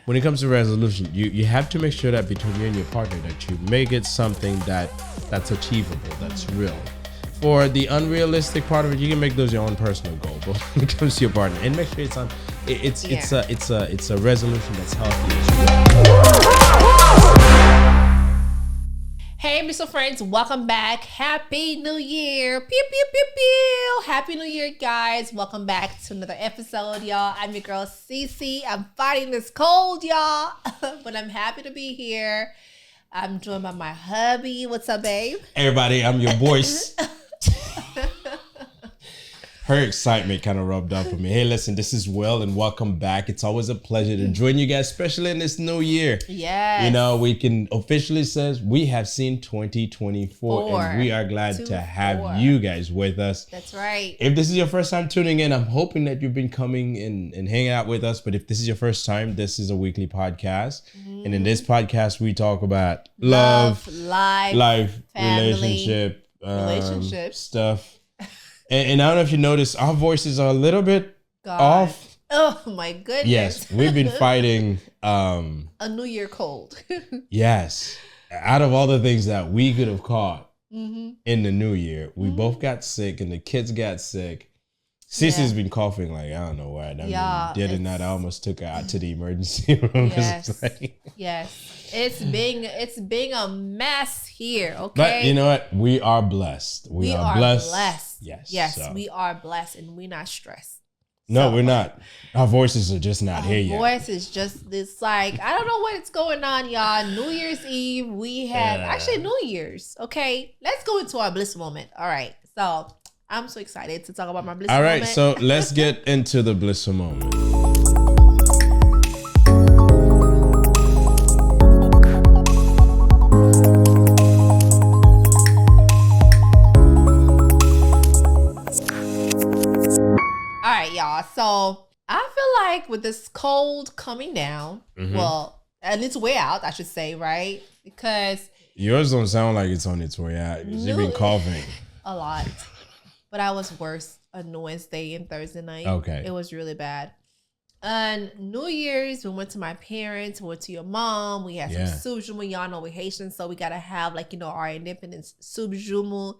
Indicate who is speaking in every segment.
Speaker 1: when it comes to resolution, you have to make sure that between you and your partner that you make it something that's achievable, that's real. For the unrealistic part of it, you can make those your own personal goal. But when it comes to your partner, and make sure it's a resolution that's healthy as well.
Speaker 2: Hey, Mr. Friends, welcome back. Happy New Year. Pew, pew, pew, pew. Happy New Year, guys. Welcome back to another episode, y'all. I'm your girl, Cece. I'm fighting this cold, y'all, but I'm happy to be here. I'm joined by my hubby. What's up, babe?
Speaker 1: Hey, everybody, I'm your voice. Her excitement kind of rubbed off on me. Hey, listen, this is Will, and welcome back. It's always a pleasure to join you guys, especially in this new year.
Speaker 2: Yes.
Speaker 1: You know, we can officially say we have seen 2024, and we are glad to have you guys with us.
Speaker 2: That's right.
Speaker 1: If this is your first time tuning in, I'm hoping that you've been coming and hanging out with us. But if this is your first time, this is a weekly podcast. Mm-hmm. And in this podcast, we talk about love, life,
Speaker 2: family,
Speaker 1: relationship stuff. And I don't know if you noticed, our voices are a little bit off.
Speaker 2: Oh my goodness.
Speaker 1: Yes, we've been fighting
Speaker 2: a New Year cold.
Speaker 1: Yes. Out of all the things that we could have caught in the new year, we both got sick and the kids got sick. Cece's been coughing like, I don't know why. The other night I almost took her out to the emergency room.
Speaker 2: Yes. It's being a mess here, okay?
Speaker 1: But you know what? We are blessed. We are blessed.
Speaker 2: Yes, so. We are blessed and we're not stressed.
Speaker 1: No, we're not. Our voices are just not here yet.
Speaker 2: Our voice is just this like, I don't know what's going on, y'all. New Year's Eve, we had, actually New Year's, okay? Let's go into our bliss moment. All right, so I'm so excited to talk about my bliss moment.
Speaker 1: All right, so let's get into the bliss moment.
Speaker 2: So I feel like with this cold coming down, well, and its way out, I should say, right? Because
Speaker 1: yours don't sound like it's on its way out. You've been coughing
Speaker 2: a lot, but I was worse on Wednesday and Thursday night.
Speaker 1: Okay,
Speaker 2: it was really bad. And New Year's, we went to my parents, we went to your mom. We had some soup jumu. Y'all know we're Haitian, so we gotta have our independence soup jumu.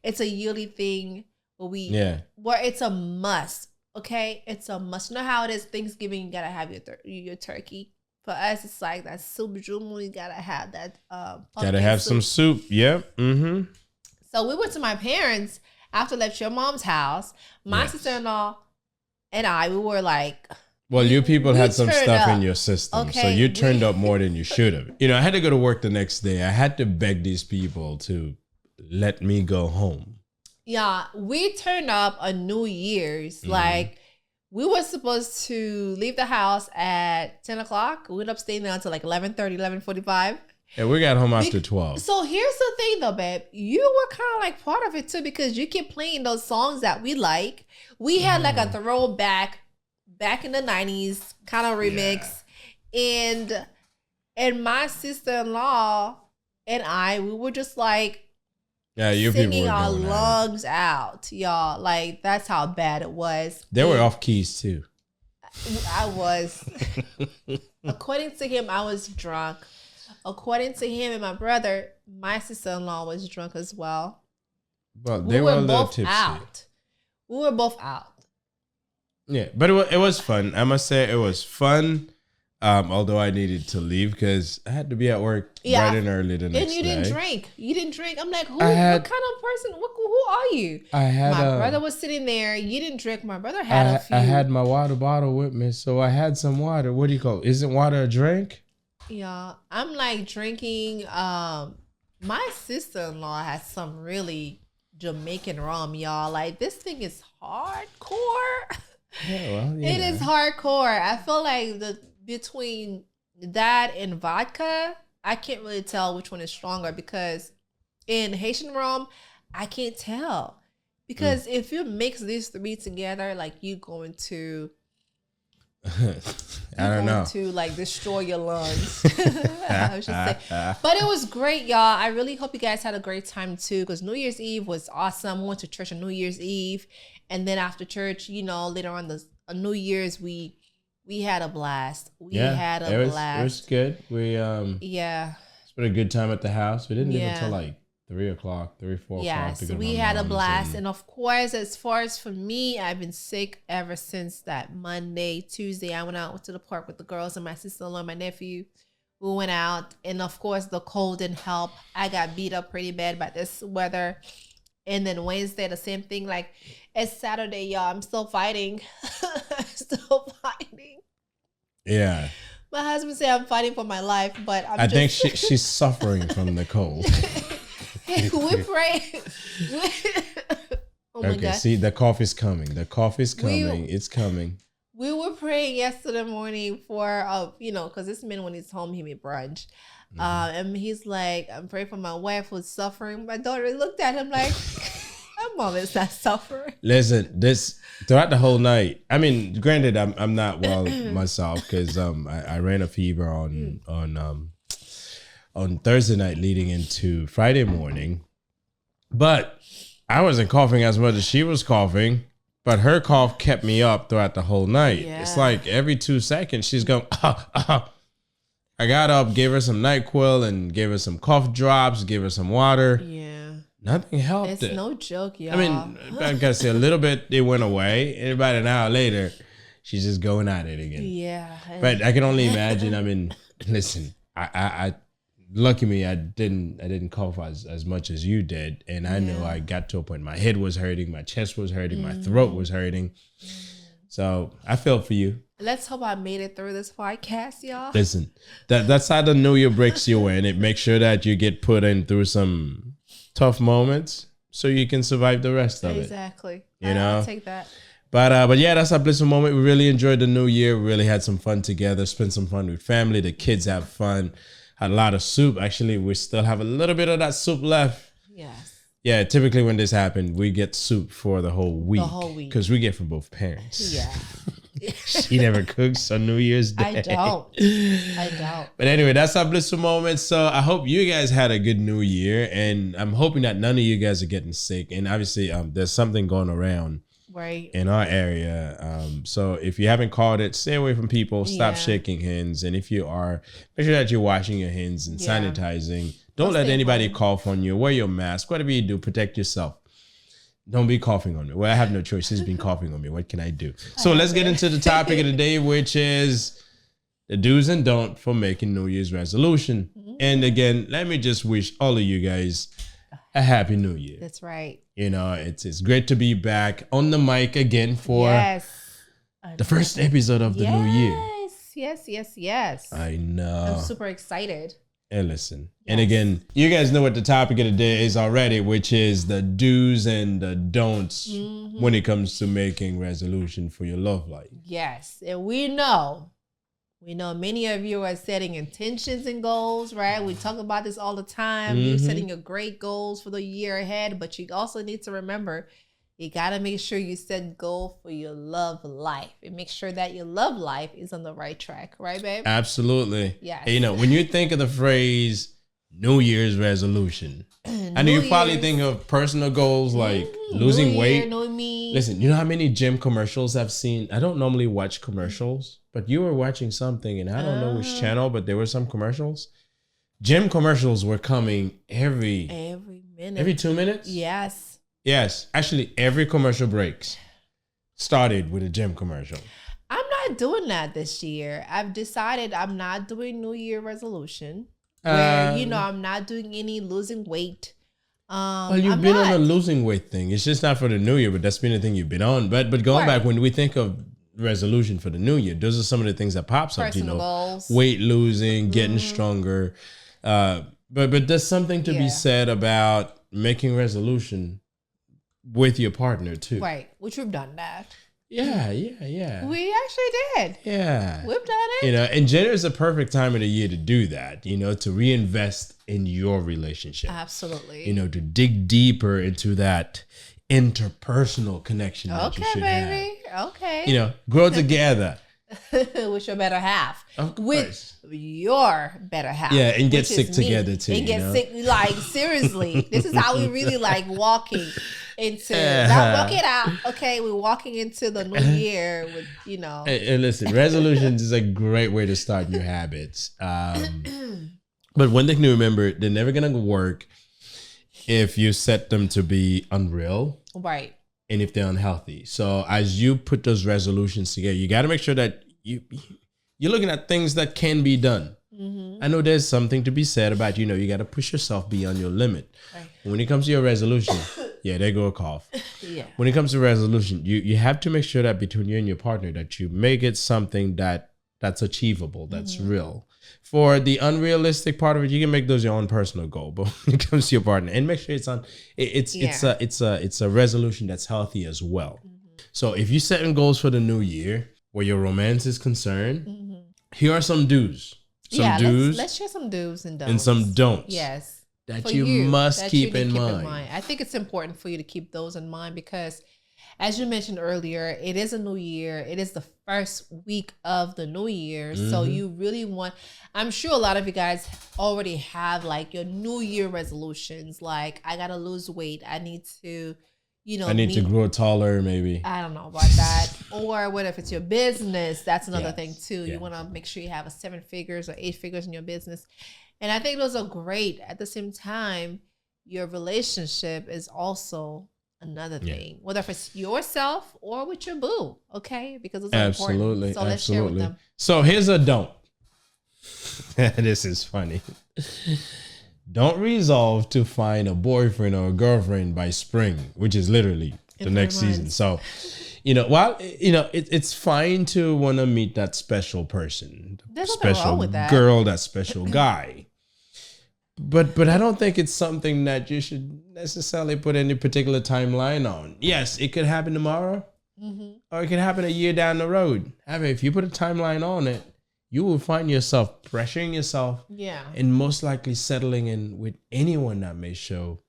Speaker 2: It's a yearly thing where where it's a must. Okay, it's a must. You know how it is Thanksgiving, you gotta have your turkey. For us, it's like that soup jumu, you gotta have that
Speaker 1: gotta have some soup. Yep.
Speaker 2: So we went to my parents after left your mom's house. My sister-in-law and I, we were like,
Speaker 1: well, you people had some stuff in your system, so you turned up more than you should have. You know, I had to go to work the next day. I had to beg these people to let me go home.
Speaker 2: Yeah, we turned up on New Year's. Like, we were supposed to leave the house at 10 o'clock. We ended up staying there until like 11:30, 11:45.
Speaker 1: And we got home after 12.
Speaker 2: So here's the thing though, babe. You were kind of like part of it too, because you kept playing those songs that we like. We had like a throwback back in the 90s kind of remix. And my sister-in-law and I, we were just like,
Speaker 1: you
Speaker 2: singing
Speaker 1: people were
Speaker 2: our lungs out, y'all. Like, that's how bad it was.
Speaker 1: They were off keys too.
Speaker 2: I was. According to him, I was drunk. According to him and my brother, my sister-in-law was drunk as well.
Speaker 1: Well, they were a little tipsy.
Speaker 2: We were both out.
Speaker 1: Yeah, but it was fun. I must say it was fun. Although I needed to leave because I had to be at work bright and early the next day.
Speaker 2: And you didn't drink. You didn't drink. I'm like, what kind of person? Who are you? My brother was sitting there. You didn't drink. My brother had a few.
Speaker 1: I had my water bottle with me, so I had some water. What do you call it? Isn't water a drink?
Speaker 2: Yeah, I'm like drinking. My sister-in-law has some really Jamaican rum, y'all. Like, this thing is hardcore. It is hardcore. I feel like between that and vodka, I can't really tell which one is stronger, because in Haitian rum, I can't tell. Because if you mix these three together, like, you going to
Speaker 1: I don't know.
Speaker 2: To like destroy your lungs. I should say. But it was great, y'all. I really hope you guys had a great time too, because New Year's Eve was awesome. We went to church on New Year's Eve, and then after church, you know, later on New Year's, we We had a blast.
Speaker 1: It was good. We
Speaker 2: Yeah.
Speaker 1: spent a good time at the house. We didn't leave until like 3 o'clock, 3, 4 o'clock.
Speaker 2: Yes,
Speaker 1: To go to
Speaker 2: we
Speaker 1: my
Speaker 2: had a
Speaker 1: mom's
Speaker 2: blast. And of course, as far as for me, I've been sick ever since that Monday, Tuesday. I went out to the park with the girls and my sister-in-law and my nephew. We went out. And of course, the cold didn't help. I got beat up pretty bad by this weather. And then Wednesday, the same thing. Like, it's Saturday, y'all. I'm still fighting. Still fighting.
Speaker 1: Yeah.
Speaker 2: My husband said I'm fighting for my life, but
Speaker 1: I think she's suffering from the cold.
Speaker 2: We pray. Oh my God.
Speaker 1: See, the coffee's coming. It's coming.
Speaker 2: We were praying yesterday morning for, because this man, when he's home, he made brunch. And he's like, I'm praying for my wife who's suffering. My daughter looked at him like, my mom is not suffering.
Speaker 1: Listen, throughout the whole night, I mean, granted, I'm not well myself because I ran a fever on Thursday night leading into Friday morning. But I wasn't coughing as much as she was coughing. But her cough kept me up throughout the whole night. Yeah. It's like every 2 seconds she's going, I got up, gave her some NyQuil and gave her some cough drops, gave her some water.
Speaker 2: Yeah.
Speaker 1: Nothing helped.
Speaker 2: It's no joke, y'all.
Speaker 1: I mean, I gotta say a little bit, it went away. And about an hour later, she's just going at it again.
Speaker 2: Yeah.
Speaker 1: But I can only imagine. I mean, listen, I lucky me, I didn't cough as much as you did. And I know I got to a point, my head was hurting, my chest was hurting, my throat was hurting. So I feel for you.
Speaker 2: Let's hope I made it through this podcast, y'all.
Speaker 1: Listen, that's how the new year breaks you in. It makes sure that you get put in through some tough moments so you can survive the rest of it.
Speaker 2: Exactly.
Speaker 1: I'll
Speaker 2: take that.
Speaker 1: But yeah, that's our blissful moment. We really enjoyed the new year. We really had some fun together, spent some fun with family. The kids have fun. Had a lot of soup. Actually, we still have a little bit of that soup left.
Speaker 2: Yes.
Speaker 1: Yeah, typically when this happened, we get soup for the whole week.
Speaker 2: The whole week.
Speaker 1: Because we get from both parents.
Speaker 2: Yeah.
Speaker 1: She never cooks on New Year's Day.
Speaker 2: I don't.
Speaker 1: But anyway, that's our blissful moment. So I hope you guys had a good new year. And I'm hoping that none of you guys are getting sick. And obviously, there's something going around in our area. So if you haven't caught it, stay away from people. Stop shaking hands. And if you are, make sure that you're washing your hands and sanitizing. Don't let anybody cough on you. Wear your mask. Whatever you do, protect yourself. Don't be coughing on me. Well, I have no choice. She's been coughing on me. What can I do? So let's get into the topic of the day, which is the do's and don'ts for making New Year's resolution. And again, let me just wish all of you guys a happy New Year.
Speaker 2: That's right.
Speaker 1: It's great to be back on the mic again for the first episode of the new year.
Speaker 2: Yes.
Speaker 1: I know.
Speaker 2: I'm super excited.
Speaker 1: And listen, and again, you guys know what the topic of the day is already, which is the do's and the don'ts when it comes to making resolution for your love life.
Speaker 2: Yes, and we know many of you are setting intentions and goals, right? We talk about this all the time. You're setting your great goals for the year ahead, but you also need to remember, you got to make sure you set goal for your love life and make sure that your love life is on the right track. Right, babe?
Speaker 1: Absolutely.
Speaker 2: Yes.
Speaker 1: And, when you think of the phrase New Year's resolution, I know you probably think of personal goals like losing weight.
Speaker 2: New me.
Speaker 1: Listen, you know how many gym commercials I've seen? I don't normally watch commercials, but you were watching something and I don't know which channel, but there were some commercials. Gym commercials were coming every
Speaker 2: minute.
Speaker 1: Every 2 minutes? Yes, actually, every commercial breaks started with a gym commercial.
Speaker 2: I'm not doing that this year. I've decided I'm not doing New Year resolution. Where, I'm not doing any losing weight.
Speaker 1: Well, you've been on a losing weight thing. It's just not for the new year, but that's been the thing you've been on. But going back, when we think of resolution for the new year, those are some of the things that pops up.
Speaker 2: Personal goals.
Speaker 1: Weight losing, getting stronger. But there's something to be said about making resolution with your partner too.
Speaker 2: Right. Which we've done that.
Speaker 1: Yeah.
Speaker 2: We actually did.
Speaker 1: Yeah.
Speaker 2: We've done it.
Speaker 1: And January is a perfect time of the year to do that, to reinvest in your relationship.
Speaker 2: Absolutely.
Speaker 1: To dig deeper into that interpersonal connection that you should
Speaker 2: baby.
Speaker 1: have.
Speaker 2: Okay.
Speaker 1: Grow together.
Speaker 2: with your better half.
Speaker 1: Of course.
Speaker 2: With your better half.
Speaker 1: Yeah, and get
Speaker 2: which
Speaker 1: sick
Speaker 2: is me.
Speaker 1: together too.
Speaker 2: And get sick, like seriously. This is how we really like walking into not walk it out. Okay, we're walking into the new year with, you know.
Speaker 1: And listen, resolutions is a great way to start new habits. But one thing to remember, they're never gonna work if you set them to be unreal.
Speaker 2: Right.
Speaker 1: And if they're unhealthy. So as you put those resolutions together, you got to make sure that you're looking at things that can be done. Mm-hmm. I know there's something to be said about, you got to push yourself beyond your limit. Right. When it comes to your resolution, yeah, there go a cough. Yeah. When it comes to resolution, you have to make sure that between you and your partner that you make it something that's achievable, that's real. For the unrealistic part of it, you can make those your own personal goal. But when it comes to your partner, and make sure it's a resolution that's healthy as well. Mm-hmm. So if you're setting goals for the new year, where your romance is concerned, here are some do's.
Speaker 2: Let's share some do's and don'ts.
Speaker 1: And some don'ts.
Speaker 2: Yes.
Speaker 1: That you must keep in mind.
Speaker 2: I think it's important for you to keep those in mind because, as you mentioned earlier, it is a new year. It is the first week of the new year. Mm-hmm. So you really want, I'm sure a lot of you guys already have like your new year resolutions. Like, I got to lose weight. I need to, I need to grow taller, maybe. I don't know about that. Or what if it's your business? That's another thing too. Yeah. You want to make sure you have 7 figures or 8 figures in your business. And I think those are great. At the same time, your relationship is also another thing, whether if it's yourself or with your boo, okay? Because it's important. So let's share with them. So here's a don't. This is funny. Don't resolve to find a boyfriend or a girlfriend by spring, which is literally the next season. So, it's fine to want to meet that special person, that special girl, that special guy. But I don't think it's something that you should necessarily put any particular timeline on. Yes, it could happen tomorrow, or it could happen a year down the road. I mean, if you put a timeline on it, you will find yourself pressuring yourself, and most likely settling in with anyone that may show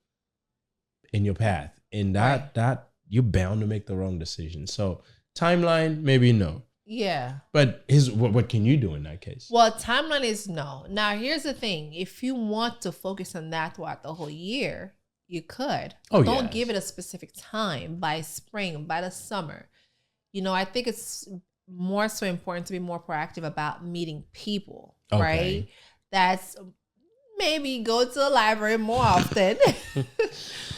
Speaker 2: in your path, and that you're bound to make the wrong decision. So timeline, maybe no. Yeah. But what can you do in that case? Well, timeline is no. Now, here's the thing. If you want to focus on that throughout the whole year, you could. Don't give it a specific time, by spring, by the summer. I think it's more so important to be more proactive about meeting people, right? That's maybe go to the library more often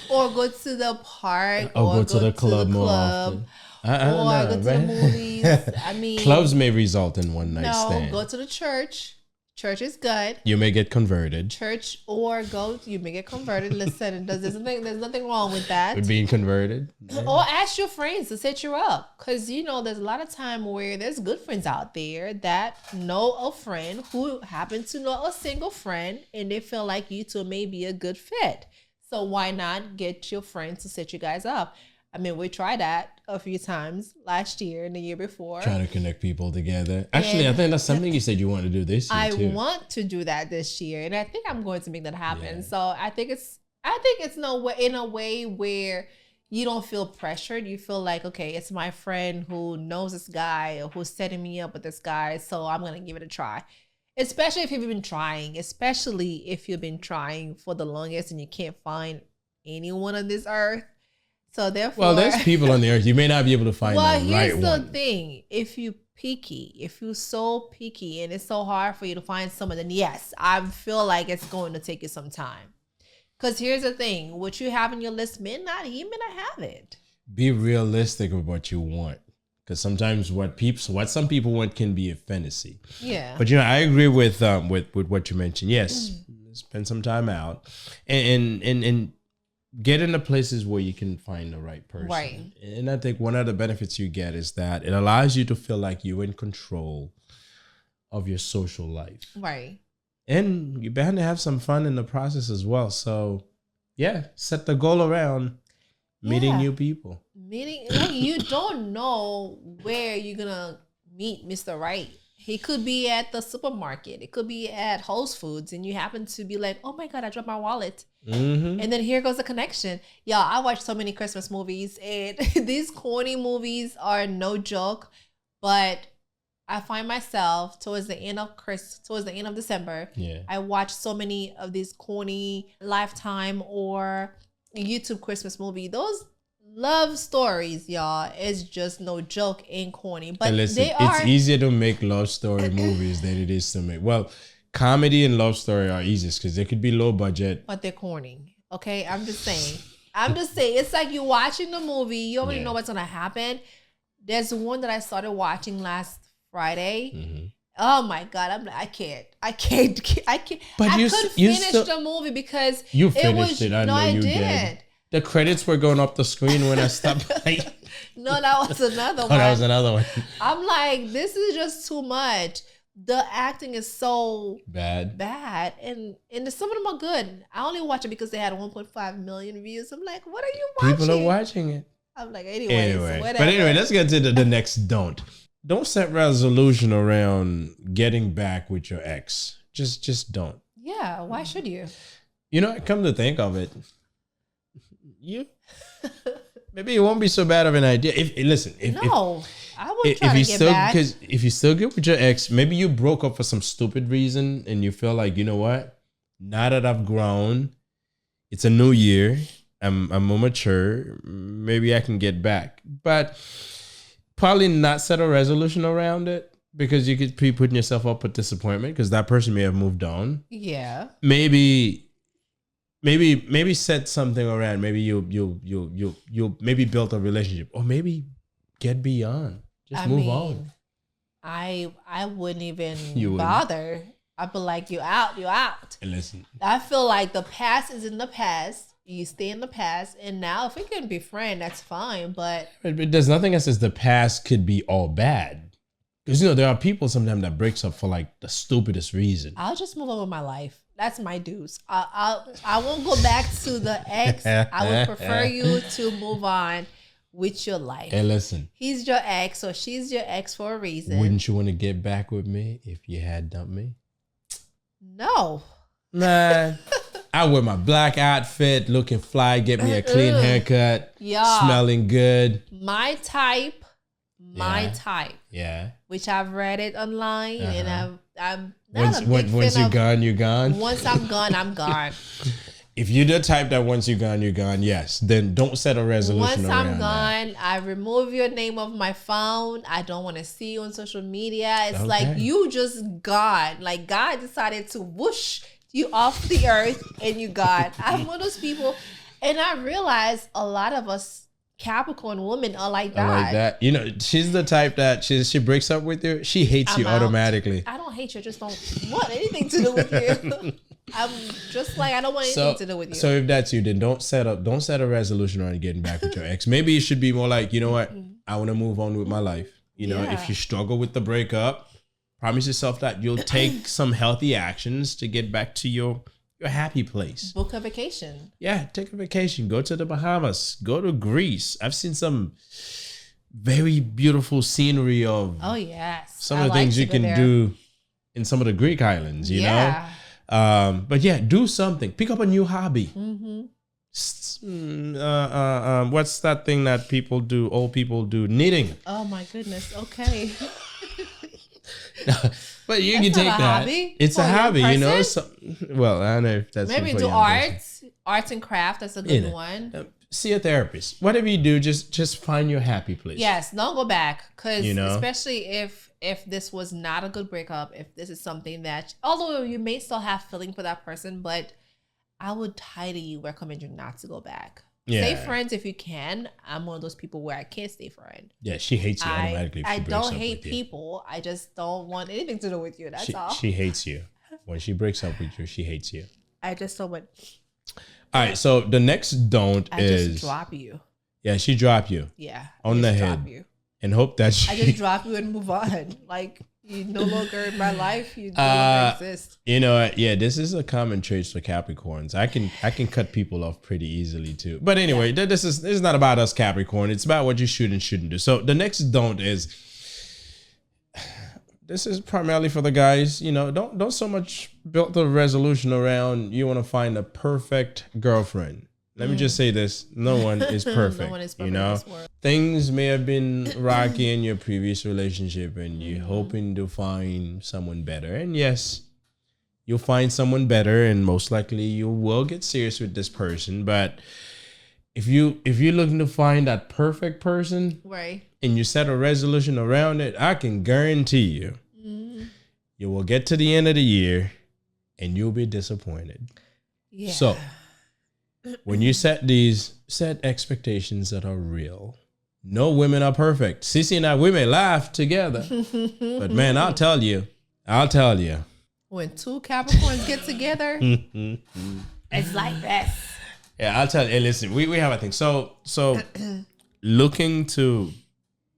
Speaker 2: or go to the park or go to the club more often. Or go to the movies. I mean, clubs may result in one night stand. Go to the church. Church is good. You may get converted. You may get converted. Listen, there's nothing wrong with that. With being converted. Yeah. Or ask your friends to set you up. Because, there's a lot of time where there's good friends out there that know a friend who happens to know a single friend, and they feel like you two may be a good fit. So why not get your friends to set you guys up? I mean, we tried that a few times last year and the year before. Trying to connect people together. Actually, I think that's something you said you want to do this year too. I want to do that this year, and I think I'm going to make that happen. Yeah. So I think it's in a way where you don't feel pressured. You feel like, okay, it's my friend who knows this guy or who's setting me up with this guy, so I'm going to give it a try. Especially if you've been trying for the longest and you can't find anyone on this earth. So therefore, there's people on the earth. You may not be able to find the right one. Well, here's the thing. If you're so picky and it's so hard for you to find someone, then yes, I feel like it's going to take you some time. Because here's the thing. What you have on your list, he may not have it. Be realistic with what you want. Because sometimes what some people want can be a fantasy. Yeah. But, I agree with what you mentioned. Yes, spend some time out. And get into places where you can find the right person. Right. And I think one of the benefits you get is that it allows you to feel like you're in control of your social life. Right. And you're bound to have some fun in the process as well. So, set the goal around meeting new people. You don't know where you're going to meet Mr. Right. He could be at the supermarket. It could be at Whole Foods. And you happen to be like, oh my God, I dropped my wallet. Mm-hmm. And then here goes the connection. Y'all, I watch so many Christmas movies. And these corny movies are no joke. But I find myself towards the end of December.
Speaker 1: Yeah.
Speaker 2: I watch so many of these corny Lifetime or YouTube Christmas movie. Those love stories, y'all, is just no joke, ain't corny. But
Speaker 1: and listen, it's easier to make love story movies than it is to make. Well, comedy and love story are easiest because they could be low budget.
Speaker 2: But they're corny. Okay, I'm just saying. It's like you watching the movie. You already know what's gonna happen. There's one that I started watching last Friday. Mm-hmm. Oh my God, I'm like, I can't. But I couldn't finish the movie because
Speaker 1: you finished it. I know you did. The credits were going up the screen when I stopped playing.
Speaker 2: No, that was another one.
Speaker 1: That was another one.
Speaker 2: I'm like, this is just too much. The acting is so bad, and some of them are good. I only watch it because they had 1.5 million views. I'm like, what are you watching?
Speaker 1: People are watching it.
Speaker 2: I'm like, anyway.
Speaker 1: But anyway, let's get to the next don't. Don't set resolution around getting back with your ex. Just don't.
Speaker 2: Yeah, why should you?
Speaker 1: You know, come to think of it, maybe it won't be so bad of an idea.
Speaker 2: I would try to get back.
Speaker 1: Because if you still get with your ex, maybe you broke up for some stupid reason and you feel like, you know what? Now that I've grown, it's a new year. I'm more mature. Maybe I can get back. But probably not set a resolution around it because you could be putting yourself up for disappointment because that person may have moved on.
Speaker 2: Yeah.
Speaker 1: Maybe set something around. Maybe you maybe build a relationship or maybe get beyond. Just move on.
Speaker 2: I wouldn't even bother. I'd be like, you out.
Speaker 1: And listen,
Speaker 2: I feel like the past is in the past. You stay in the past, and now if we can be friends, that's fine. But
Speaker 1: there's nothing that says the past could be all bad. Because there are people sometimes that breaks up for like the stupidest reason.
Speaker 2: I'll just move on with my life. That's my dues. I won't go back to the ex. I would prefer you to move on with your life.
Speaker 1: And listen,
Speaker 2: he's your ex or she's your ex for a reason.
Speaker 1: Wouldn't you want to get back with me if you had dumped me?
Speaker 2: No.
Speaker 1: Man, I wear my black outfit, looking fly, get me a clean haircut, smelling good.
Speaker 2: My type.
Speaker 1: Yeah.
Speaker 2: Which I've read it online, and I'm not
Speaker 1: once you're gone, you're gone.
Speaker 2: Once I'm gone, I'm gone.
Speaker 1: If you're the type that once you're gone, yes. Then don't set a resolution around
Speaker 2: I'm gone, I remove your name off my phone. I don't want to see you on social media. It's like you just gone. Like God decided to whoosh you off the earth and you gone. I'm one of those people, and I realize a lot of us Capricorn women are like that.
Speaker 1: She's the type that she breaks up with you. She hates you automatically.
Speaker 2: I don't hate you. I just don't want anything to do with you. I'm just like, I don't want anything to do with you.
Speaker 1: So if that's you, then don't set a resolution around getting back with your ex. Maybe it should be more like, you know what? I want to move on with my life. If you struggle with the breakup, promise yourself that you'll take some healthy actions to get back to your happy place.
Speaker 2: Book a vacation.
Speaker 1: Yeah, take a vacation. Go to the Bahamas. Go to Greece. I've seen some very beautiful scenery of some of the things you can do in some of the Greek islands, you know? But do something. Pick up a new hobby. Mm-hmm. What's that thing that old people do? Knitting.
Speaker 2: Oh my goodness. Okay.
Speaker 1: But you can take that.
Speaker 2: Hobby
Speaker 1: it's a hobby, I don't know if that's
Speaker 2: maybe do arts and craft. That's a good one.
Speaker 1: See a therapist. Whatever you do, just find your happy place.
Speaker 2: Yes, don't go back, because especially if this was not a good breakup, if this is something that, although you may still have feeling for that person, but I would highly recommend you not to go back. Yeah. Stay friends if you can. I'm one of those people where I can't stay friend.
Speaker 1: Yeah, she hates you automatically.
Speaker 2: I don't hate people. I just don't want anything to do with you. That's all.
Speaker 1: She hates you. When she breaks up with you, she hates you.
Speaker 2: I just don't want.
Speaker 1: All right, so the next don't is...
Speaker 2: I just drop you.
Speaker 1: Yeah, she dropped you.
Speaker 2: Yeah.
Speaker 1: On the head. You. And hope that
Speaker 2: I just drop you and move on. Like, you're no longer in my life. You no longer exist.
Speaker 1: You know, this is a common trait for Capricorns. I can cut people off pretty easily too. But anyway, this is not about us Capricorn. It's about what you should and shouldn't do. So the next don't is, this is primarily for the guys. Don't so much build the resolution around you want to find a perfect girlfriend. Let me just say this. No one is perfect.
Speaker 2: No one is perfect
Speaker 1: you know,
Speaker 2: in this world.
Speaker 1: things may have been rocky in your previous relationship and you're hoping to find someone better. And yes, you'll find someone better and most likely you will get serious with this person. But if you're looking to find that perfect person,
Speaker 2: right,
Speaker 1: and you set a resolution around it, I can guarantee you, you will get to the end of the year and you'll be disappointed.
Speaker 2: Yeah.
Speaker 1: So when you set expectations that are real. No women are perfect. Sissy and I, we may laugh together, but man, I'll tell you.
Speaker 2: When two Capricorns get together, it's like this.
Speaker 1: Yeah, I'll tell you. Hey, listen, we have a thing. So looking to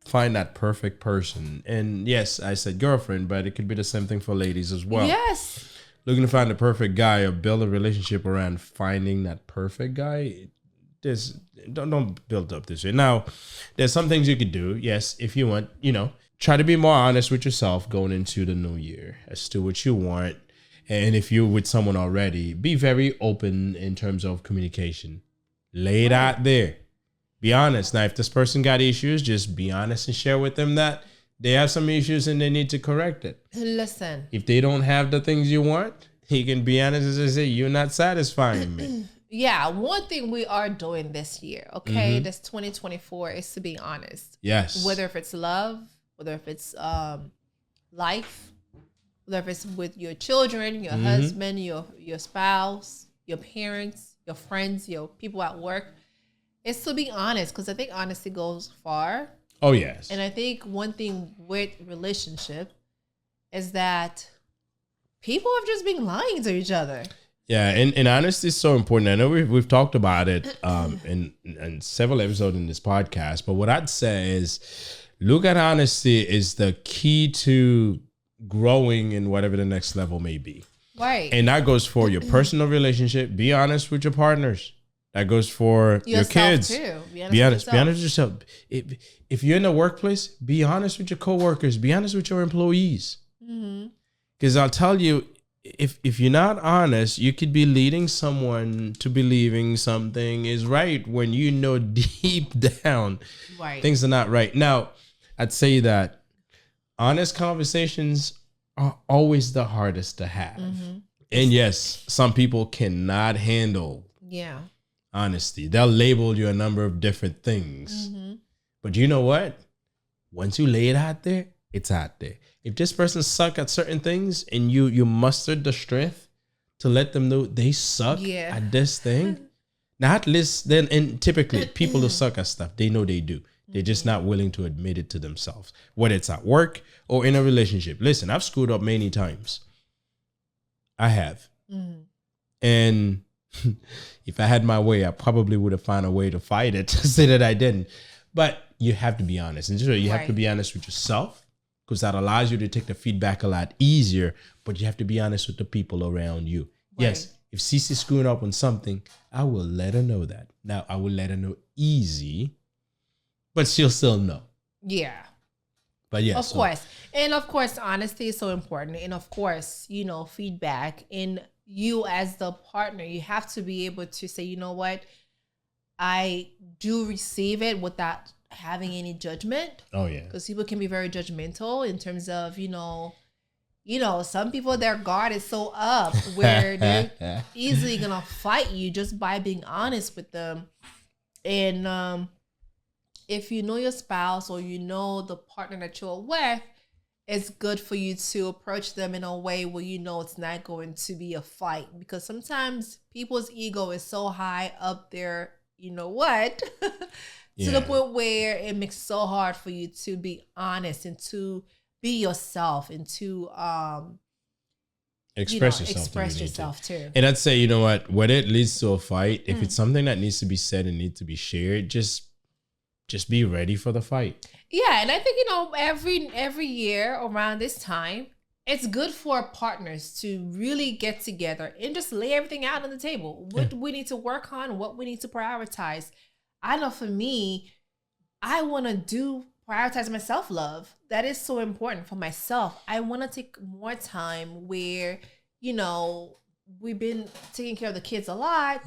Speaker 1: find that perfect person. And yes, I said girlfriend, but it could be the same thing for ladies as well.
Speaker 2: Yes.
Speaker 1: Looking to find the perfect guy or build a relationship around finding that perfect guy. Don't build up this way. Now, there's some things you could do. Yes, if you want, try to be more honest with yourself going into the new year as to what you want. And if you're with someone already, be very open in terms of communication. Lay it out there. Be honest. Now, if this person got issues, just be honest and share with them that they have some issues and they need to correct it.
Speaker 2: Listen.
Speaker 1: If they don't have the things you want, he can be honest and say, you're not satisfying me.
Speaker 2: Yeah, one thing we are doing this year, okay, this 2024, is to be honest.
Speaker 1: Yes.
Speaker 2: Whether if it's love, whether if it's life, whether if it's with your children, your husband, your spouse, your parents, your friends, your people at work, it's to be honest, because I think honesty goes far.
Speaker 1: Oh, yes.
Speaker 2: And I think one thing with relationship is that people have just been lying to each other.
Speaker 1: Yeah, and honesty is so important. I know we've talked about it in several episodes in this podcast, but what I'd say is look at honesty is the key to growing in whatever the next level may be.
Speaker 2: Right.
Speaker 1: And that goes for your personal relationship. Be honest with your partners. That goes for your kids.
Speaker 2: Too.
Speaker 1: Be honest with yourself. If you're in the workplace, be honest with your coworkers. Be honest with your employees. Because I'll tell you, if you're not honest, you could be leading someone to believing something is right when you know deep down things are not right. Now, I'd say that honest conversations are always the hardest to have. And yes, some people cannot handle honesty. They'll label you a number of different things. But you know what? Once you lay it out there, it's out there. If this person suck at certain things and you mustered the strength to let them know they suck at this thing, not list then. And typically people who suck at stuff, they know they do. They're just not willing to admit it to themselves, whether it's at work or in a relationship. Listen, I've screwed up many times. I have. And if I had my way, I probably would have found a way to fight it to say that I didn't. But you have to be honest. And you have to be honest with yourself, because that allows you to take the feedback a lot easier. But you have to be honest with the people around you. Yes, if Cece's screwing up on something, I will let her know that. Now, I will let her know easy, but she'll still know. Yeah. But yes.
Speaker 2: Of course. And of course, honesty is so important. And of course, feedback. And you as the partner, you have to be able to say, you know what? I do receive it without having any judgment. Oh yeah. Because people can be very judgmental in terms of, some people, their guard is so up where they're easily gonna fight you just by being honest with them. And if you know your spouse or the partner that you're with, it's good for you to approach them in a way where it's not going to be a fight, because sometimes people's ego is so high up there, to the point where it makes it so hard for you to be honest and to be yourself and to express yourself too.
Speaker 1: And I'd say, whether it leads to a fight, if it's something that needs to be said and needs to be shared, just be ready for the fight.
Speaker 2: Yeah, and I think every year around this time, it's good for partners to really get together and just lay everything out on the table. What we need to work on, what we need to prioritize. I know for me, I want to prioritize my self-love. That is so important for myself. I want to take more time where, we've been taking care of the kids a lot.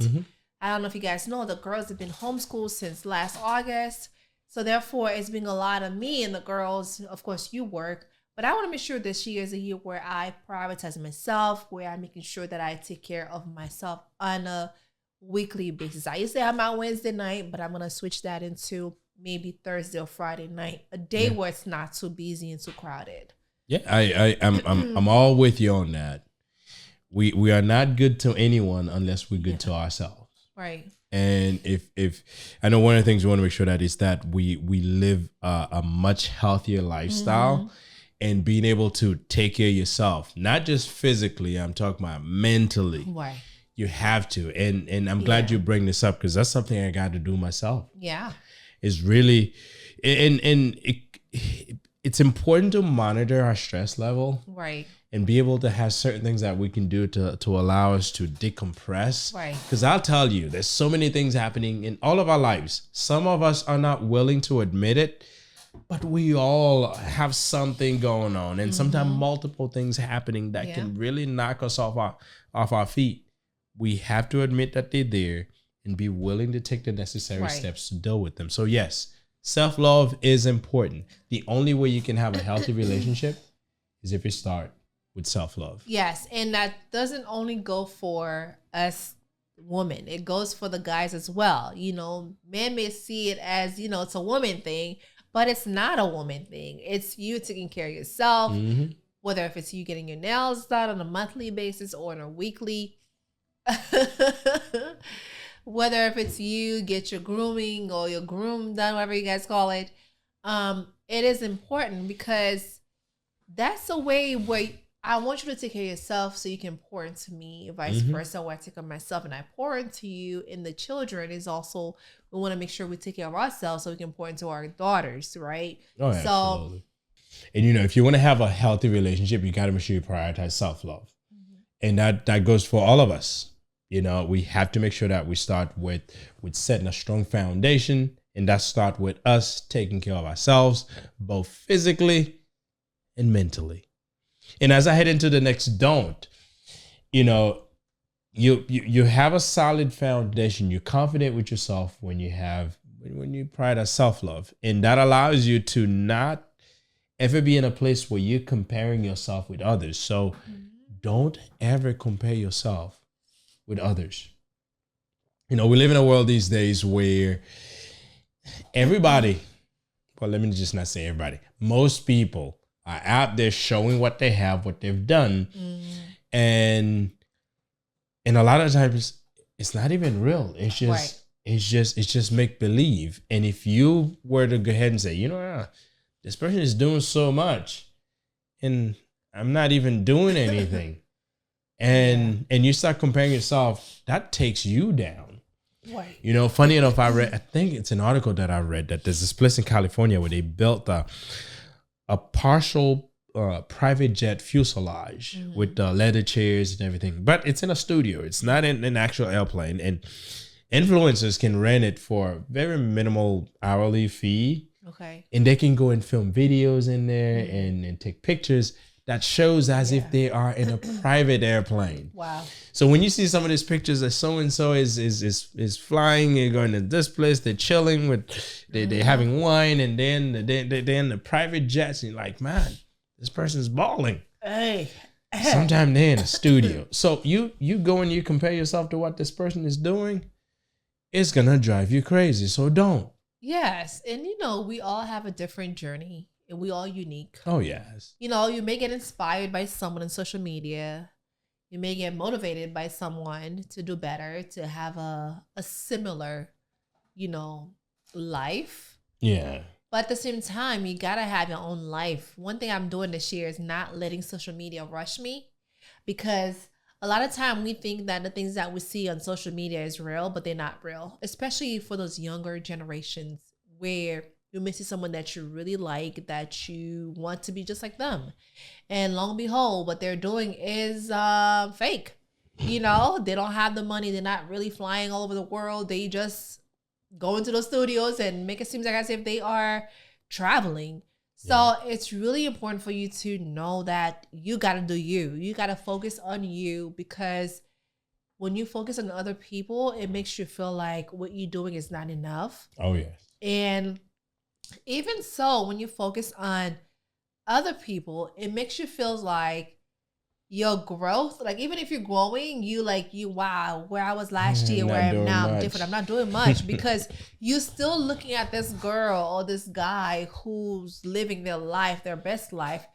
Speaker 2: I don't know if you guys know, the girls have been homeschooled since last August. So therefore, it's been a lot of me and the girls. Of course, you work. But I want to make sure this year is a year where I prioritize myself, where I'm making sure that I take care of myself on a weekly basis. I used to have my Wednesday night, but I'm going to switch that into maybe Thursday or Friday night, a day where it's not too busy and too crowded.
Speaker 1: Yeah, I'm all with you on that. We are not good to anyone unless we're good to ourselves.
Speaker 2: Right.
Speaker 1: And if I know one of the things we want to make sure that is that we live a much healthier lifestyle, and being able to take care of yourself, not just physically, I'm talking about mentally.
Speaker 2: Right.
Speaker 1: You have to. And I'm glad you bring this up, because that's something I got to do myself.
Speaker 2: Yeah.
Speaker 1: It's really, it's important to monitor our stress level.
Speaker 2: Right.
Speaker 1: And be able to have certain things that we can do to allow us to decompress.
Speaker 2: Right.
Speaker 1: Because I'll tell you, there's so many things happening in all of our lives. Some of us are not willing to admit it, but we all have something going on, and sometimes multiple things happening that can really knock us off our feet. We have to admit that they're there and be willing to take the necessary steps to deal with them. So yes, self-love is important. The only way you can have a healthy relationship is if you start with self-love.
Speaker 2: Yes, and that doesn't only go for us women. It goes for the guys as well. You know, men may see it as, you know, it's a woman thing, but it's not a woman thing. It's you taking care of yourself, whether if it's you getting your nails done on a monthly basis or on a weekly, whether if it's you get your grooming or your groom done, whatever you guys call it. It is important, because that's a way where I want you to take care of yourself so you can pour into me, vice versa, where I take care of myself and I pour into you. And the children is also, we want to make sure we take care of ourselves so we can pour into our daughters, right?
Speaker 1: Oh, yeah, absolutely. And, you know, if you want to have a healthy relationship, you got to make sure you prioritize self-love. And that goes for all of us. You know, we have to make sure that we start with setting a strong foundation, and that start with us taking care of ourselves, both physically and mentally. And as I head into the next don't, you know, you have a solid foundation. You're confident with yourself when you prioritize self-love. And that allows you to not ever be in a place where you're comparing yourself with others. So don't ever compare yourself with others. You know, we live in a world these days where everybody, well, let me just not say everybody, most people are out there showing what they have, what they've done. And a lot of times it's not even real. It's just make believe. And if you were to go ahead and say, you know, this person is doing so much and I'm not even doing anything. And you start comparing yourself, that takes you down.
Speaker 2: Right.
Speaker 1: You know, funny enough, I think it's an article that I read that there's this place in California where they built a partial private jet fuselage with leather chairs and everything. But it's in a studio. It's not in an actual airplane. And influencers can rent it for a very minimal hourly fee.
Speaker 2: Okay.
Speaker 1: And they can go and film videos in there and take pictures that shows as if they are in a private airplane.
Speaker 2: Wow.
Speaker 1: So when you see some of these pictures that so-and-so is flying and going to this place, they're chilling with, they're having wine, and then they're in the private jets, and you're like, man, this person's balling.
Speaker 2: Hey.
Speaker 1: Sometimes they're in a studio. So you go and you compare yourself to what this person is doing, it's going to drive you crazy. So don't.
Speaker 2: Yes. And, you know, we all have a different journey. And we all unique.
Speaker 1: Oh, yes.
Speaker 2: You know, you may get inspired by someone on social media. You may get motivated by someone to do better, to have a similar, you know, life.
Speaker 1: Yeah.
Speaker 2: But at the same time, you got to have your own life. One thing I'm doing this year is not letting social media rush me, because a lot of time we think that the things that we see on social media is real, but they're not real, especially for those younger generations where you may see someone that you really like, that you want to be just like them. And lo and behold, what they're doing is fake. You know, they don't have the money. They're not really flying all over the world. They just go into those studios and make it seem like as if they are traveling. So it's really important for you to know that you got to do you. You got to focus on you, because when you focus on other people, it makes you feel like what you're doing is not enough.
Speaker 1: Oh, yes.
Speaker 2: And even so, when you focus on other people, it makes you feel like your growth, like even if you're growing, wow, where I was last year, where I am now, I'm different. I'm not doing much because you're still looking at this girl or this guy who's living their life, their best life.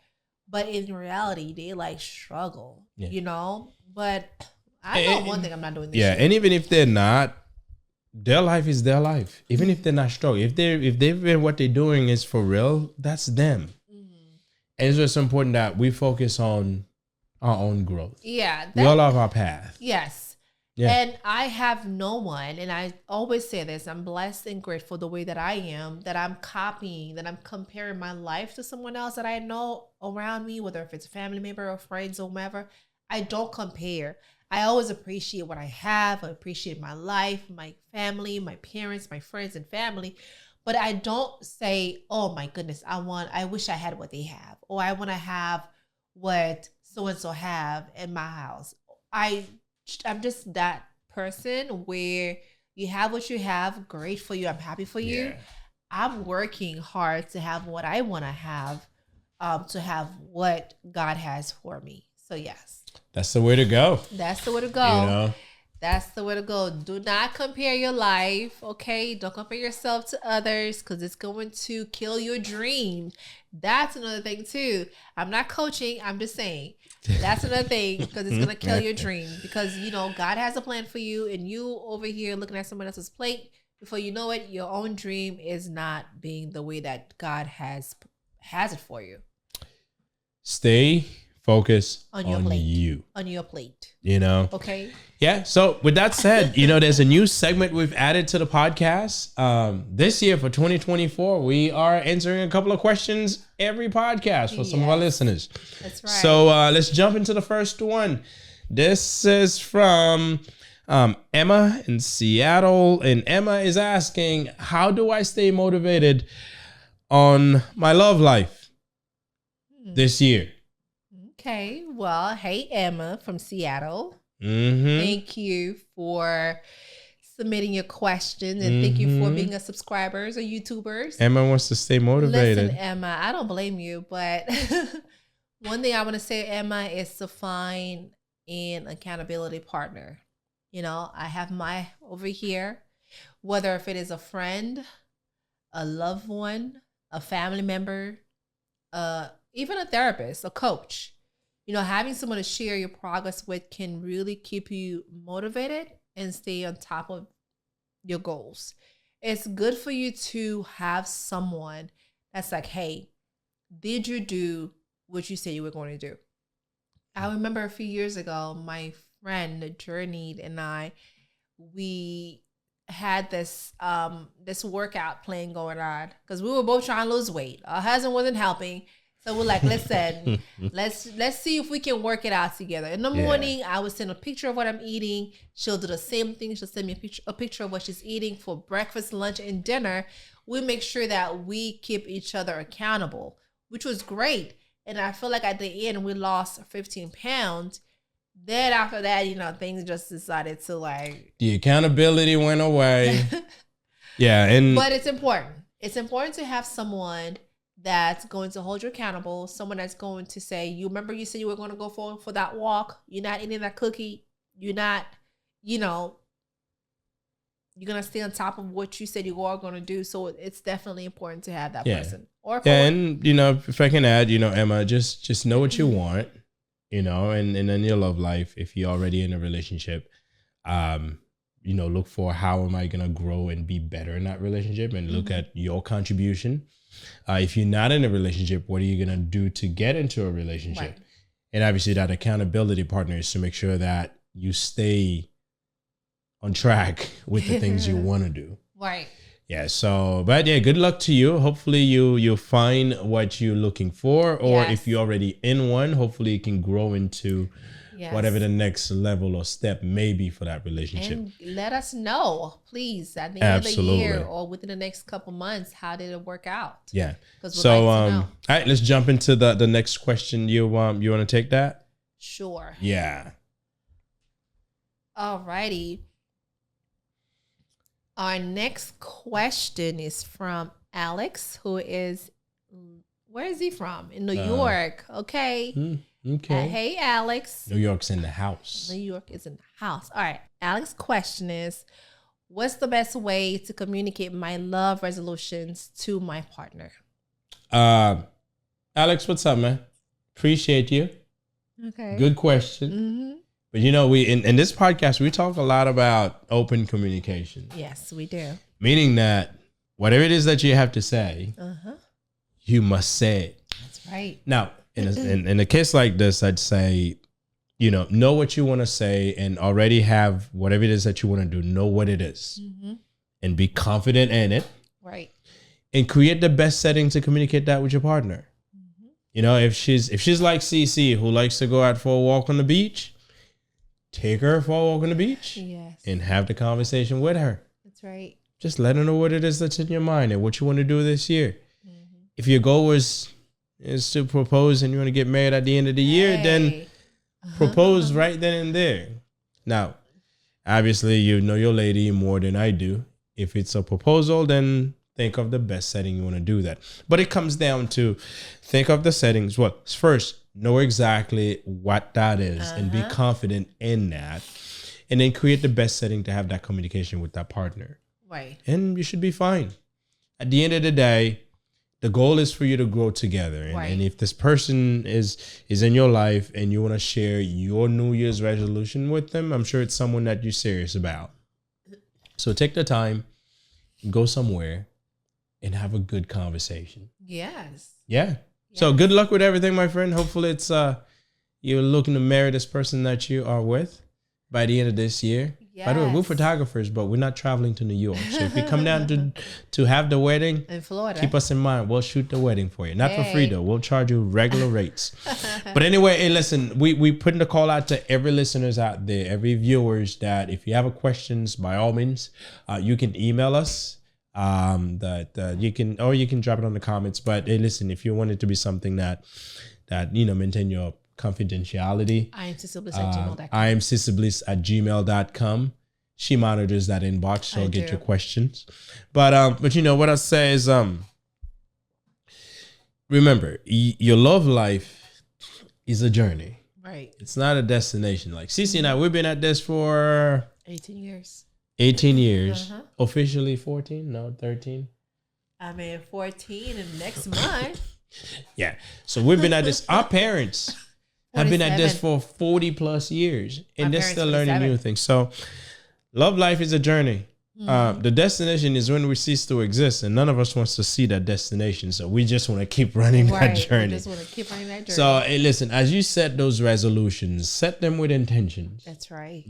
Speaker 2: But in reality, they like struggle, you know? But I know one thing I'm not doing this year.
Speaker 1: And even if they're not, their life is their life. Even if they're not struggling, if they've been what they're doing is for real, that's them. Mm-hmm. And it's just important that we focus on our own growth.
Speaker 2: Yeah.
Speaker 1: We all have our path.
Speaker 2: Yes. Yeah. And I have no one, and I always say this, I'm blessed and grateful the way that I am, that I'm copying, that I'm comparing my life to someone else that I know around me, whether if it's a family member or friends or whomever. I don't compare. I always appreciate what I have. I appreciate my life, my family, my parents, my friends and family. But I don't say, oh my goodness, I wish I had what they have, or I want to have what so-and-so have in my house. I'm just that person where you have what you have, great for you, I'm happy for you. Yeah. I'm working hard to have what I want to have what God has for me. So yes.
Speaker 1: That's the way to go.
Speaker 2: That's the way to go. You know? That's the way to go. Do not compare your life, okay? Don't compare yourself to others because it's going to kill your dream. That's another thing too. I'm not coaching. I'm just saying. That's another thing because it's going to kill your dream because, you know, God has a plan for you and you over here looking at someone else's plate. Before you know it, your own dream is not being the way that God has it for you.
Speaker 1: Stay focused on you.
Speaker 2: On your plate.
Speaker 1: You know?
Speaker 2: Okay.
Speaker 1: Yeah. So with that said, you know, there's a new segment we've added to the podcast. This year for 2024, we are answering a couple of questions every podcast for some of our listeners.
Speaker 2: That's right.
Speaker 1: So let's jump into the first one. This is from Emma in Seattle. And Emma is asking, how do I stay motivated on my love life this year?
Speaker 2: Okay. Well, hey, Emma from Seattle.
Speaker 1: Mm-hmm.
Speaker 2: Thank you for submitting your question and thank you for being a subscribers or YouTubers.
Speaker 1: Emma wants to stay motivated.
Speaker 2: Listen, Emma, I don't blame you, but one thing I want to say, Emma, is to find an accountability partner. You know, I have my over here, whether if it is a friend, a loved one, a family member, even a therapist, a coach. You know, having someone to share your progress with can really keep you motivated and stay on top of your goals. It's good for you to have someone that's like, hey, did you do what you said you were going to do? I remember a few years ago, my friend Journey and we had this workout plan going on because we were both trying to lose weight. Our husband wasn't helping. So we're like, listen, let's see if we can work it out together. In the morning, I would send a picture of what I'm eating. She'll do the same thing. She'll send me a picture of what she's eating for breakfast, lunch, and dinner. We make sure that we keep each other accountable, which was great. And I feel like at the end, we lost 15 pounds. Then after that, you know, things just decided to like...
Speaker 1: The accountability went away.
Speaker 2: But it's important. It's important to have someone that's going to hold you accountable, someone that's going to say, you remember you said you were going to go for that walk, you're not eating that cookie, you're not, you know, you're going to stay on top of what you said you are going to do. So it's definitely important to have that person.
Speaker 1: And, you know, if I can add, you know, Emma, just know what you want, you know, and in your love life, if you're already in a relationship, you know, look for how am I going to grow and be better in that relationship and look at your contribution. If you're not in a relationship, what are you going to do to get into a relationship? Right. And obviously that accountability partner is to make sure that you stay on track with the things you want to do.
Speaker 2: Right.
Speaker 1: Yeah. So, but yeah, good luck to you. Hopefully you'll find what you're looking for, or if you're already in one, hopefully it can grow into whatever the next level or step may be for that relationship.
Speaker 2: And let us know, please, at the end of the year or within the next couple months, how did it work out?
Speaker 1: Yeah. So, all right, let's jump into the next question. You want to take that?
Speaker 2: Sure.
Speaker 1: Yeah.
Speaker 2: Alrighty. Our next question is from Alex, who is, where is he from? In New York. Okay.
Speaker 1: Okay.
Speaker 2: Hey, Alex.
Speaker 1: New York's in the house.
Speaker 2: New York is in the house. All right. Alex's question is, what's the best way to communicate my love resolutions to my partner?
Speaker 1: Alex, what's up, man? Appreciate you.
Speaker 2: Okay.
Speaker 1: Good question.
Speaker 2: Mm-hmm.
Speaker 1: But you know, we in this podcast, we talk a lot about open communication.
Speaker 2: Yes, we do.
Speaker 1: Meaning that whatever it is that you have to say, you must say it.
Speaker 2: That's right.
Speaker 1: Now, in a case like this, I'd say, know what you want to say and already have whatever it is that you want to do. Know what it is and be confident in it.
Speaker 2: Right.
Speaker 1: And create the best setting to communicate that with your partner. If she's like CC, who likes to go out for a walk on the beach, take her for a walk on the beach.
Speaker 2: Yes.
Speaker 1: And have the conversation with her.
Speaker 2: That's right.
Speaker 1: Just let her know what it is that's in your mind and what you want to do this year. If your goal is to propose and you want to get married at the end of the year, then propose right then and there. Now, obviously, you know your lady more than I do. If it's a proposal, then think of the best setting you want to do that. But it comes down to think of the settings. Well, first, know exactly what that is and be confident in that. And then create the best setting to have that communication with that partner.
Speaker 2: Right. And
Speaker 1: you should be fine. At the end of the day, the goal is for you to grow together. And if this person is in your life and you want to share your New Year's resolution with them, I'm sure it's someone that you're serious about. So take the time, go somewhere, and have a good conversation.
Speaker 2: Yes.
Speaker 1: Yeah. So good luck with everything, my friend. Hopefully it's you're looking to marry this person that you are with by the end of this year. Yes. By the way, we're photographers, but we're not traveling to New York. So if you come down to have the wedding
Speaker 2: in Florida,
Speaker 1: keep us in mind. We'll shoot the wedding for you. Not for free though. We'll charge you regular rates. But anyway, hey, listen, we putting the call out to every listeners out there, every viewers, that if you have a questions, by all means, you can email us. You can drop it on the comments. But hey, listen, if you want it to be something that maintain your confidentiality,
Speaker 2: I am sisbliss@gmail.com.
Speaker 1: I am sisbliss@gmail.com. She monitors that inbox, so I'll get your questions. But what I say is remember, your love life is a journey.
Speaker 2: Right.
Speaker 1: It's not a destination. Like Cece and I, we've been at this for
Speaker 2: 18 years.
Speaker 1: 18 years. Officially 14? No, 13.
Speaker 2: I mean 14 in next month.
Speaker 1: Yeah. So we've been at this. Our parents have been at this for 40 plus years, and they're still learning new things. So love life is a journey. The destination is when we cease to exist, and none of us wants to see that destination. So we just want to keep running that journey.
Speaker 2: We just want to keep running that journey.
Speaker 1: So hey, listen, as you set those resolutions, set them with intentions.
Speaker 2: That's right.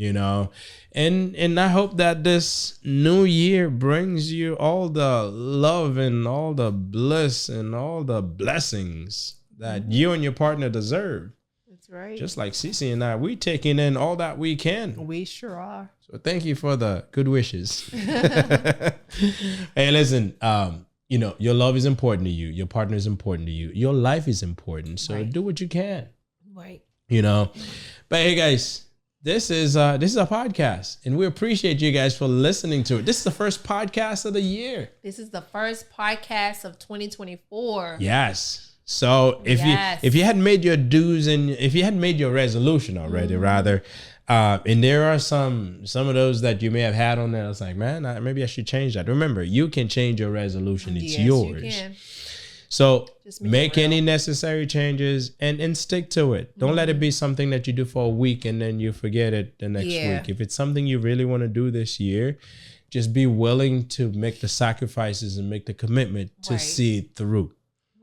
Speaker 1: And I hope that this new year brings you all the love and all the bliss and all the blessings that you and your partner deserve.
Speaker 2: That's right.
Speaker 1: Just like Cece and I, we taking in all that we can.
Speaker 2: We sure are.
Speaker 1: So thank you for the good wishes. Hey, listen, your love is important to you. Your partner is important to you. Your life is important. So do what you can.
Speaker 2: Right.
Speaker 1: But hey, guys, this is a podcast, and we appreciate you guys for listening to it. This is the first podcast of the year.
Speaker 2: This is the first podcast of 2024.
Speaker 1: Yes. So if you hadn't made your dues and if you hadn't made your resolution already, rather, and there are some of those that you may have had on there, it's like, man, maybe I should change that. Remember, you can change your resolution. It's yours. You can. So make any necessary changes and stick to it. Don't let it be something that you do for a week and then you forget it the next week. If it's something you really want to do this year, just be willing to make the sacrifices and make the commitment to see it through.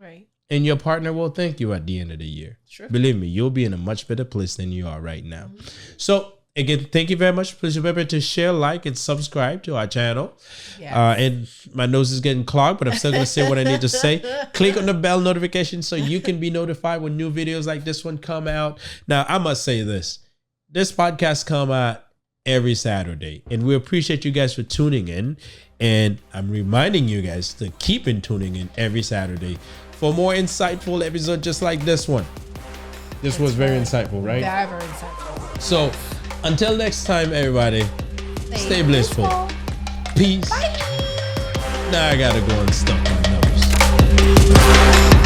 Speaker 2: Right.
Speaker 1: And your partner will thank you at the end of the year. Sure. Believe me, you'll be in a much better place than you are right now. So again, thank you very much. Please remember to share, like, and subscribe to our channel. Yes. And my nose is getting clogged, but I'm still going to say what I need to say. Click on the bell notification so you can be notified when new videos like this one come out. Now, I must say this. This podcast come out every Saturday, and we appreciate you guys for tuning in. And I'm reminding you guys to keep in tuning in every Saturday for more insightful episodes just like this one. This was very insightful, right?
Speaker 2: Very, very insightful.
Speaker 1: So Until next time, everybody, stay blissful. Peace.
Speaker 2: Bye.
Speaker 1: Now I gotta go and stuff my nose.